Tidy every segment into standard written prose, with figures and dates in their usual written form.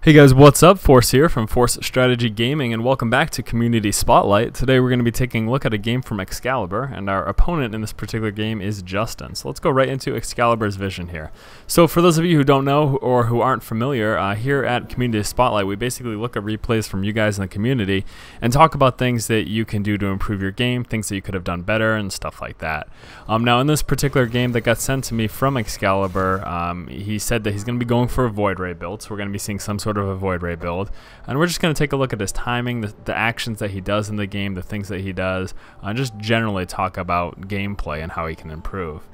Hey guys, what's up? Force here from Force Strategy Gaming, and welcome back to Community Spotlight. Today we're going to be taking a look at a game from Excalibur, and our opponent in this particular game is Justin. So let's go right into Excalibur's vision here. So for those of you who don't know or who aren't familiar, here at Community Spotlight we basically look at replays from you guys in the community and talk about things that you can do to improve your game, things that you could have done better, and stuff like that. Now in this particular game that got sent to me from Excalibur, he said that he's going to be going for a Void Ray build, so we're going to be seeing some sort of a Void Ray build, and we're just going to take a look at his timing, the actions that he does in the game, the things that he does, and just generally talk about gameplay and how he can improve.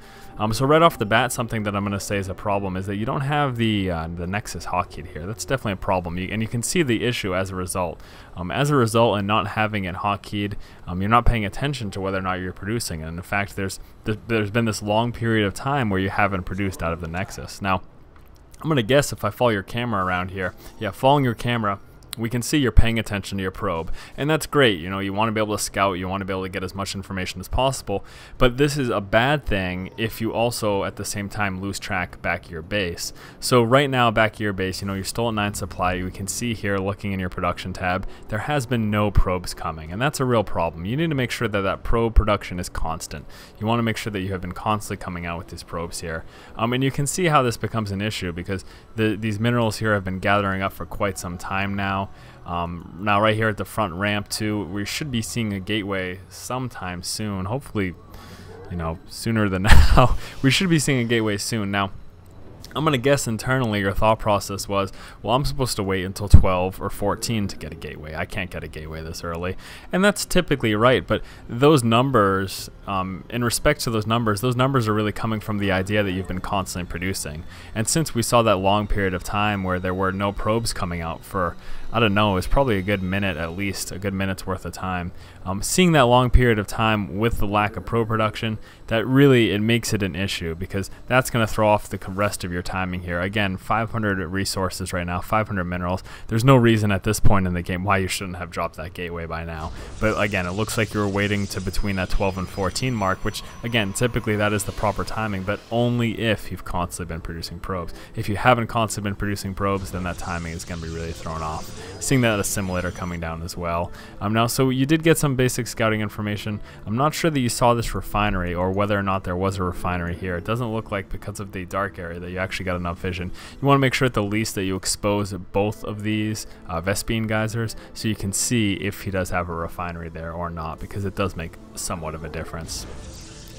So right off the bat, something that I'm going to say is a problem is that you don't have the Nexus hotkeyed here. That's definitely a problem, and you can see the issue as a result. And not having it hotkeyed, you're not paying attention to whether or not you're producing, and in fact there's been this long period of time where you haven't produced out of the Nexus. Now I'm going to guess if I follow your camera around here, following your camera, we can see you're paying attention to your probe, and that's great. You know, you want to be able to scout, you want to be able to get as much information as possible, but this is a bad thing if you also at the same time lose track back of your base. So right now back of your base, you know, you're still at 9 supply. You can see here looking in your production tab, there has been no probes coming, and that's a real problem. You need to make sure that that probe production is constant. You want to make sure that you have been constantly coming out with these probes here, and you can see how this becomes an issue because these minerals here have been gathering up for quite some time now. Now right here at the front ramp too, we should be seeing a gateway sometime soon, hopefully, you know, sooner than now. We should be seeing a gateway soon. Now I'm going to guess internally your thought process was, well, I'm supposed to wait until 12 or 14 to get a gateway. I can't get a gateway this early. And that's typically right, but those numbers, in respect to those numbers are really coming from the idea that you've been constantly producing. And since we saw that long period of time where there were no probes coming out for, I don't know, it's probably a good minute, at least a good minute's worth of time. Seeing that long period of time with the lack of probe production, that really, it makes it an issue because that's going to throw off the rest of your timing here. Again, 500 resources right now, 500 minerals. There's no reason at this point in the game why you shouldn't have dropped that gateway by now. But again, it looks like you were waiting to between that 12 and 14 mark, which again, typically that is the proper timing, but only if you've constantly been producing probes. If you haven't constantly been producing probes, then that timing is going to be really thrown off. Seeing that assimilator coming down as well. Now, so you did get some basic scouting information. I'm not sure that you saw this refinery or whether or not there was a refinery here. It doesn't look like, because of the dark area, that you actually got enough vision. You want to make sure at the least that you expose both of these Vespene geysers so you can see if he does have a refinery there or not, because it does make somewhat of a difference.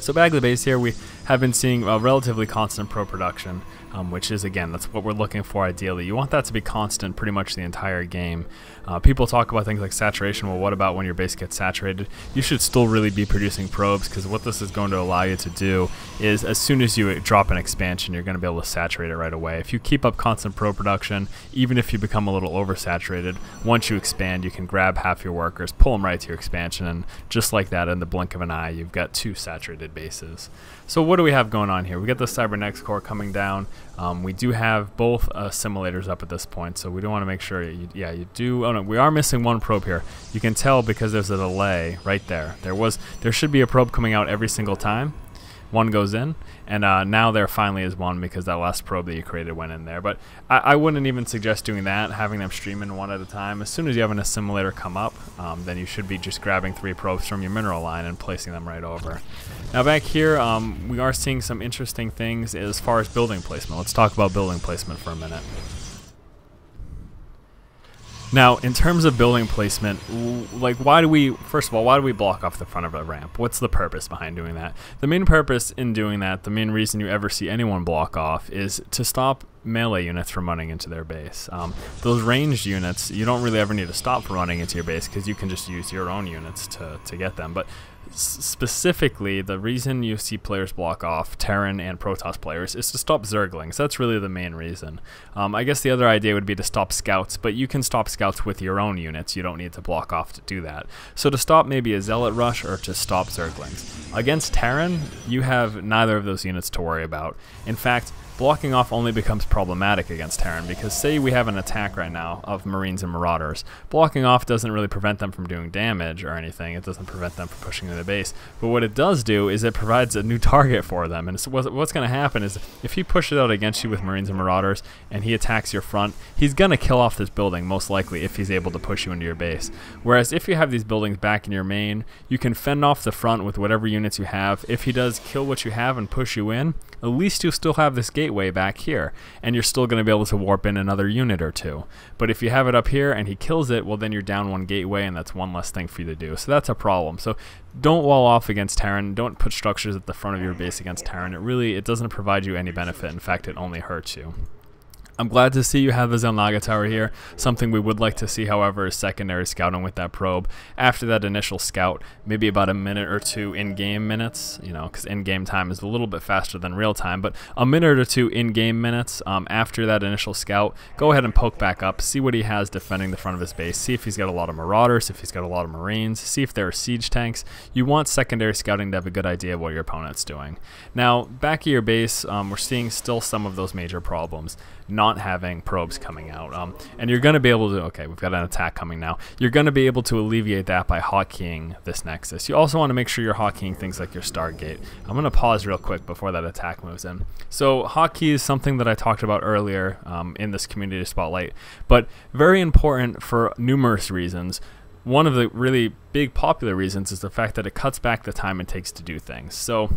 So back to the base here, we have been seeing a relatively constant probe production, which is, again, that's what we're looking for ideally. You want that to be constant pretty much the entire game. People talk about things like saturation. Well, what about when your base gets saturated? You should still really be producing probes, because what this is going to allow you to do is as soon as you drop an expansion, you're going to be able to saturate it right away. If you keep up constant probe production, even if you become a little oversaturated, once you expand, you can grab half your workers, pull them right to your expansion, and just like that, in the blink of an eye, you've got 2 saturated bases. So what do we have going on here? We got the Cybernetics core coming down. We do have both simulators up at this point, so we do want to make sure you do. Oh no, we are missing one probe here. You can tell because there's a delay right there. There should be a probe coming out every single time one goes in, and now there finally is one because that last probe that you created went in there. But I wouldn't even suggest doing that, having them stream in one at a time. As soon as you have an assimilator come up, then you should be just grabbing 3 probes from your mineral line and placing them right over. Now back here, we are seeing some interesting things as far as building placement. Let's talk about building placement for a minute. Now, in terms of building placement, like first of all, why do we block off the front of a ramp? What's the purpose behind doing that? The main purpose in doing that, the main reason you ever see anyone block off, is to stop melee units from running into their base. Those ranged units, you don't really ever need to stop from running into your base because you can just use your own units to get them. But specifically, the reason you see players block off, Terran and Protoss players, is to stop Zerglings. That's really the main reason. I guess the other idea would be to stop scouts, but you can stop scouts with your own units. You don't need to block off to do that. So to stop maybe a Zealot rush or to stop Zerglings. Against Terran, you have neither of those units to worry about. In fact, blocking off only becomes problematic against Terran, because say we have an attack right now of Marines and Marauders. Blocking off doesn't really prevent them from doing damage or anything. It doesn't prevent them from pushing defending the base. But what it does do is it provides a new target for them. And so what's going to happen is if he pushes out against you with Marines and Marauders and he attacks your front, he's going to kill off this building most likely if he's able to push you into your base. Whereas if you have these buildings back in your main, you can fend off the front with whatever units you have. If he does kill what you have and push you in, at least you still have this gateway back here, and you're still going to be able to warp in another unit or two. But if you have it up here and he kills it, well, then you're down one gateway, and that's one less thing for you to do. So that's a problem. So don't wall off against Terran. Don't put structures at the front of your base against Terran. It doesn't provide you any benefit. In fact, it only hurts you. I'm glad to see you have the Zelnaga Tower here. Something we would like to see, however, is secondary scouting with that probe. After that initial scout, maybe about a minute or two in-game minutes, you know, because in-game time is a little bit faster than real time, but a minute or two in-game minutes after that initial scout, go ahead and poke back up, see what he has defending the front of his base, see if he's got a lot of Marauders, if he's got a lot of Marines, see if there are siege tanks. You want secondary scouting to have a good idea of what your opponent's doing. Now, back at your base, we're seeing still some of those major problems. Not having probes coming out, and you're going to be able to, okay, we've got an attack coming now, you're going to be able to alleviate that by hotkeying this Nexus. You also want to make sure you're hotkeying things like your Stargate. I'm going to pause real quick before that attack moves in. So hotkey is something that I talked about earlier in this community spotlight, but very important for numerous reasons. One of the really big popular reasons is the fact that it cuts back the time it takes to do things. So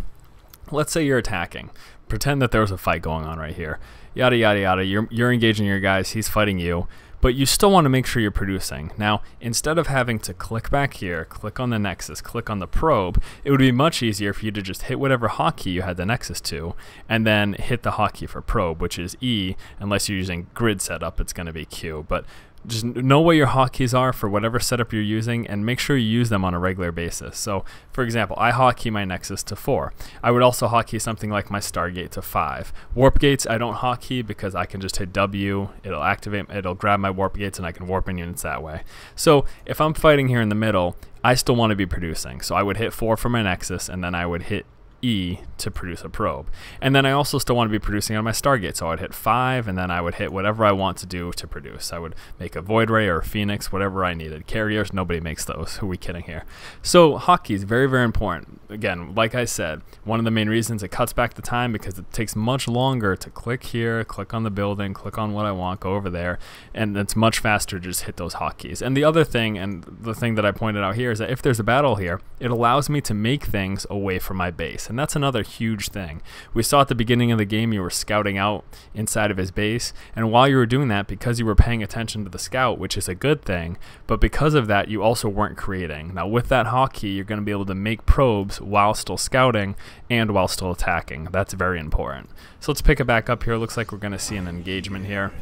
let's say you're attacking. Pretend that there was a fight going on right here. Yada, yada, yada. You're engaging your guys. He's fighting you. But you still want to make sure you're producing. Now, instead of having to click back here, click on the Nexus, click on the probe, it would be much easier for you to just hit whatever hotkey you had the Nexus to, and then hit the hotkey for probe, which is E. Unless you're using grid setup, it's going to be Q. But just know what your hotkeys are for whatever setup you're using and make sure you use them on a regular basis. So, for example, I hotkey my Nexus to 4. I would also hotkey something like my Stargate to 5. Warp gates I don't hotkey because I can just hit W, it'll activate, it'll grab my warp gates and I can warp in units that way. So, if I'm fighting here in the middle, I still want to be producing. So I would hit 4 for my Nexus and then I would hit E to produce a probe. And then I also still want to be producing on my Stargate, so I'd hit 5 and then I would hit whatever I want to do to produce. I would make a Void Ray or a Phoenix, whatever I needed. Carriers, nobody makes those. Who are we kidding here? So hotkeys, very, very important. Again, like I said, one of the main reasons it cuts back the time because it takes much longer to click here, click on the building, click on what I want, go over there, and it's much faster to just hit those hotkeys. And the other thing, and the thing that I pointed out here, is that if there's a battle here, it allows me to make things away from my base. And that's another huge thing. We saw at the beginning of the game you were scouting out inside of his base, and while you were doing that, because you were paying attention to the scout, which is a good thing, but because of that you also weren't creating. Now with that hotkey you're going to be able to make probes while still scouting and while still attacking. That's very important. So let's pick it back up here. Looks like we're going to see an engagement here.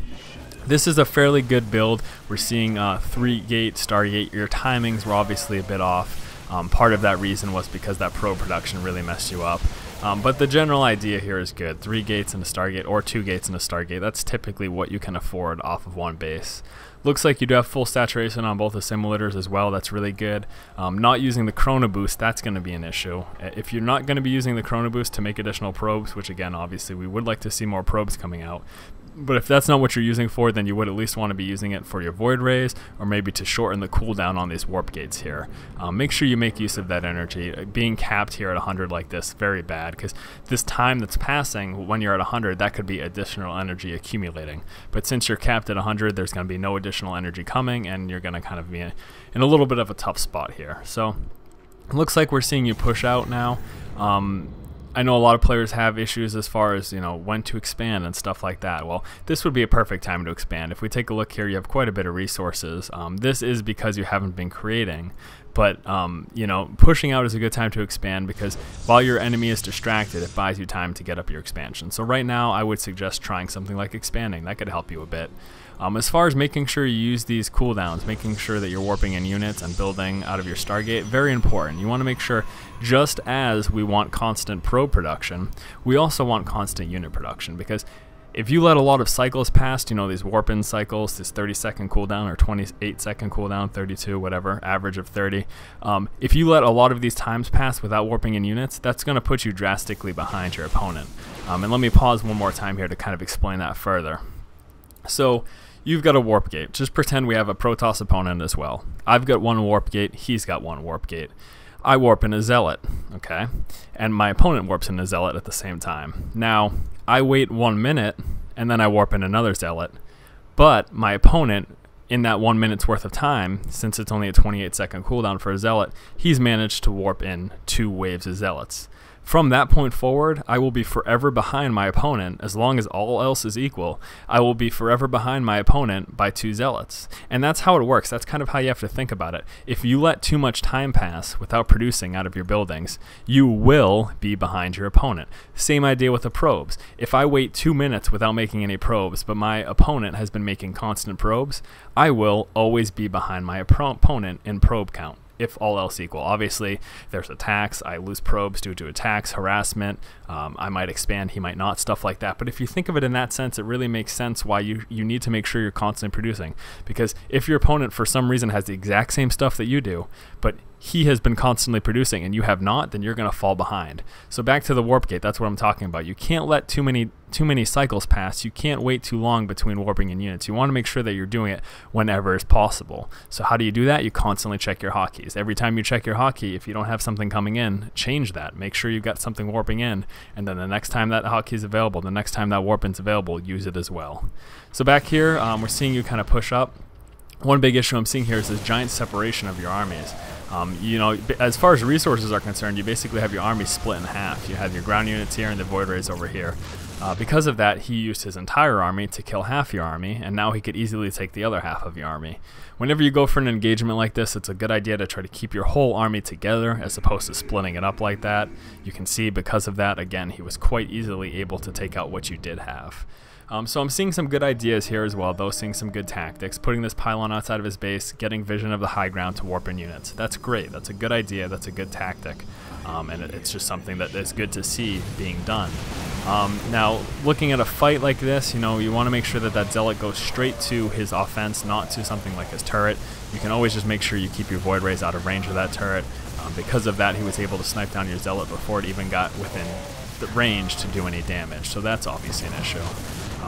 This is a fairly good build. We're seeing 3-gate, Stargate. Your timings were obviously a bit off. Part of that reason was because that probe production really messed you up. But the general idea here is good. 3 gates and a Stargate, or 2 gates and a Stargate. That's typically what you can afford off of one base. Looks like you do have full saturation on both assimilators as well. That's really good. Not using the Chrono Boost, that's going to be an issue. If you're not going to be using the Chrono Boost to make additional probes, which again, obviously we would like to see more probes coming out, but if that's not what you're using for, then you would at least want to be using it for your Void Rays, or maybe to shorten the cooldown on these warp gates here. Make sure you make use of that energy. Being capped here at 100 like this, very bad, because this time that's passing when you're at 100, that could be additional energy accumulating. But since you're capped at 100, there's going to be no additional energy coming, and you're going to kind of be in a little bit of a tough spot here. So it looks like we're seeing you push out now. I know a lot of players have issues as far as, you know, when to expand and stuff like that. Well, this would be a perfect time to expand. If we take a look here, you have quite a bit of resources. This is because you haven't been creating. But, you know, pushing out is a good time to expand because while your enemy is distracted, it buys you time to get up your expansion. So right now, I would suggest trying something like expanding. That could help you a bit. As far as making sure you use these cooldowns, making sure that you're warping in units and building out of your Stargate, very important. You want to make sure, just as we want constant probe production, we also want constant unit production, because if you let a lot of cycles pass, you know, these warp-in cycles, this 30-second cooldown or 28-second cooldown, 32, whatever, average of 30. If you let a lot of these times pass without warping in units, that's going to put you drastically behind your opponent. And let me pause one more time here to kind of explain that further. So you've got a warp gate. Just pretend we have a Protoss opponent as well. I've got one warp gate. He's got one warp gate. I warp in a zealot, okay? And my opponent warps in a zealot at the same time. Now, I wait 1 minute, and then I warp in another zealot. But my opponent, in that 1 minute's worth of time, since it's only a 28-second cooldown for a zealot, he's managed to warp in 2 waves of zealots. From that point forward, I will be forever behind my opponent. As long as all else is equal, I will be forever behind my opponent by 2 zealots. And that's how it works. That's kind of how you have to think about it. If you let too much time pass without producing out of your buildings, you will be behind your opponent. Same idea with the probes. If I wait 2 minutes without making any probes, but my opponent has been making constant probes, I will always be behind my opponent in probe count, if all else equal. Obviously, there's attacks. I lose probes due to attacks, harassment. I might expand, he might not, stuff like that. But if you think of it in that sense, it really makes sense why you need to make sure you're constantly producing. Because if your opponent, for some reason, has the exact same stuff that you do, but he has been constantly producing and you have not, then you're going to fall behind. So back to the warp gate, that's what I'm talking about. You can't let too many cycles pass. You can't wait too long between warping in units. You want to make sure that you're doing it whenever is possible. So how do you do that? You constantly check your hotkeys. Every time you check your hotkey, if you don't have something coming in, change that. Make sure you've got something warping in, and then the next time that hotkey is available, the next time that warping's available, use it as well. So back here, we're seeing you kind of push up. One big issue I'm seeing here is this giant separation of your armies. You know, as far as resources are concerned, you basically have your army split in half. You have your ground units here and the void rays over here. Because of that, he used his entire army to kill half your army, and now he could easily take the other half of your army. Whenever you go for an engagement like this, it's a good idea to try to keep your whole army together as opposed to splitting it up like that. You can see because of that, again, he was quite easily able to take out what you did have. So I'm seeing some good ideas here as well, though, seeing some good tactics, putting this pylon outside of his base, getting vision of the high ground to warp in units. That's great. That's a good idea. That's a good tactic. And it's just something that is good to see being done. Now, looking at a fight like this, you know, you want to make sure that that zealot goes straight to his offense, not to something like his turret. You can always just make sure you keep your void rays out of range of that turret. Because of that, he was able to snipe down your zealot before it even got within the range to do any damage. So that's obviously an issue.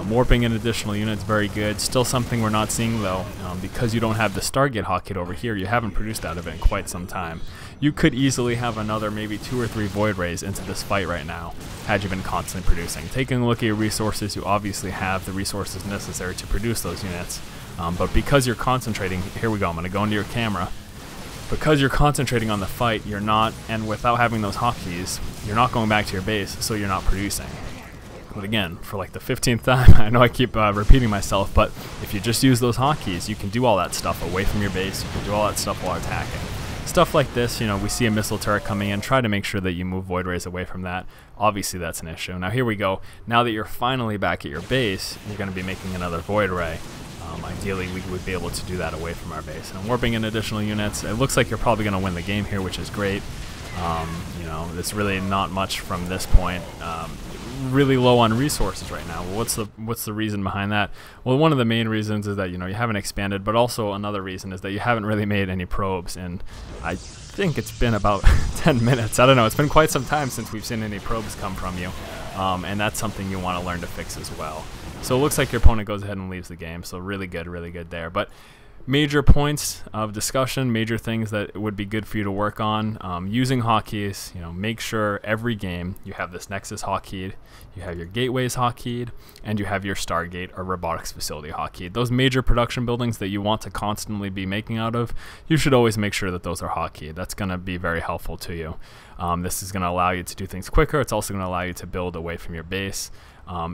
Warping in additional units, very good. Still something we're not seeing though, because you don't have the Stargate hotkey over here. You haven't produced out of it in quite some time. You could easily have another maybe 2 or 3 void rays into this fight right now had you been constantly producing. Taking a look at your resources, you obviously have the resources necessary to produce those units, but because you're concentrating, here we go, I'm going to go into your camera. Because you're concentrating on the fight, you're not, and without having those hotkeys, you're not going back to your base, so you're not producing. But again, for like the 15th time, I know I keep repeating myself, but if you just use those hotkeys, you can do all that stuff away from your base. You can do all that stuff while attacking. Stuff like this, you know, we see a missile turret coming in. Try to make sure that you move void rays away from that. Obviously, that's an issue. Now, here we go. Now that you're finally back at your base, you're going to be making another void ray. Ideally, we would be able to do that away from our base. And warping in additional units, it looks like you're probably going to win the game here, which is great. You know, there's really not much from this point. Really low on resources right now. Well, what's the reason behind that? Well, one of the main reasons is that, you know, you haven't expanded, but also another reason is that you haven't really made any probes, and I think it's been about 10 minutes. I don't know. It's been quite some time since we've seen any probes come from you, and that's something you want to learn to fix as well. So it looks like your opponent goes ahead and leaves the game, so really good there. But major points of discussion, major things that would be good for you to work on. Using hotkeys, you know, make sure every game you have this Nexus hotkeyed, you have your gateways hotkeyed, and you have your Stargate or robotics facility hotkeyed. Those major production buildings that you want to constantly be making out of, you should always make sure that those are hotkeyed. That's going to be very helpful to you. This is going to allow you to do things quicker. It's also going to allow you to build away from your base.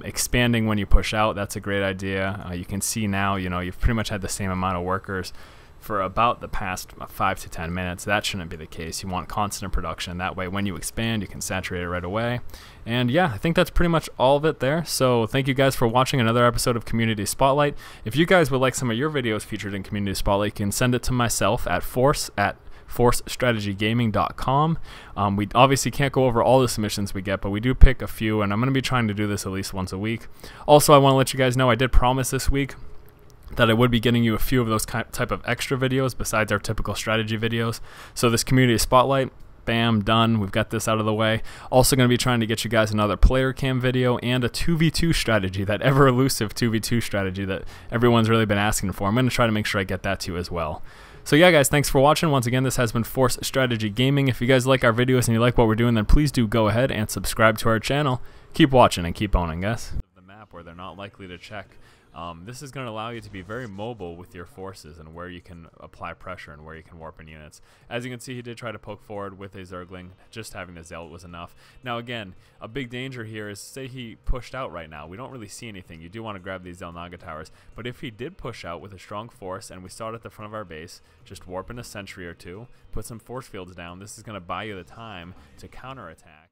Expanding when you push out, that's a great idea. You can see now, you know, you've pretty much had the same amount of workers for about the past 5 to 10 minutes. That shouldn't be the case. You want constant production. That way, when you expand, you can saturate it right away. And yeah, I think that's pretty much all of it there. So thank you guys for watching another episode of Community Spotlight. If you guys would like some of your videos featured in Community Spotlight, you can send it to myself at forcestrategygaming.com. We obviously can't go over all the submissions we get, but we do pick a few, and I'm going to be trying to do this at least once a week. Also, I want to let you guys know I did promise this week that I would be getting you a few of those type of extra videos besides our typical strategy videos. So this Community Spotlight, bam, done. We've got this out of the way. Also going to be trying to get you guys another player cam video and a 2v2 strategy, that ever elusive 2v2 strategy that everyone's really been asking for. I'm going to try to make sure I get that to you as well. So yeah, guys, thanks for watching. Once again, this has been Force Strategy Gaming. If you guys like our videos and you like what we're doing, then please do go ahead and subscribe to our channel. Keep watching and keep owning, guys. The map where they're not likely to check. This is going to allow you to be very mobile with your forces and where you can apply pressure and where you can warp in units. As you can see, he did try to poke forward with a Zergling. Just having the Zealot was enough. Now again, a big danger here is, say he pushed out right now. We don't really see anything. You do want to grab these Zelnaga towers. But if he did push out with a strong force and we saw it at the front of our base, just warp in a sentry or two, put some force fields down. This is going to buy you the time to counterattack.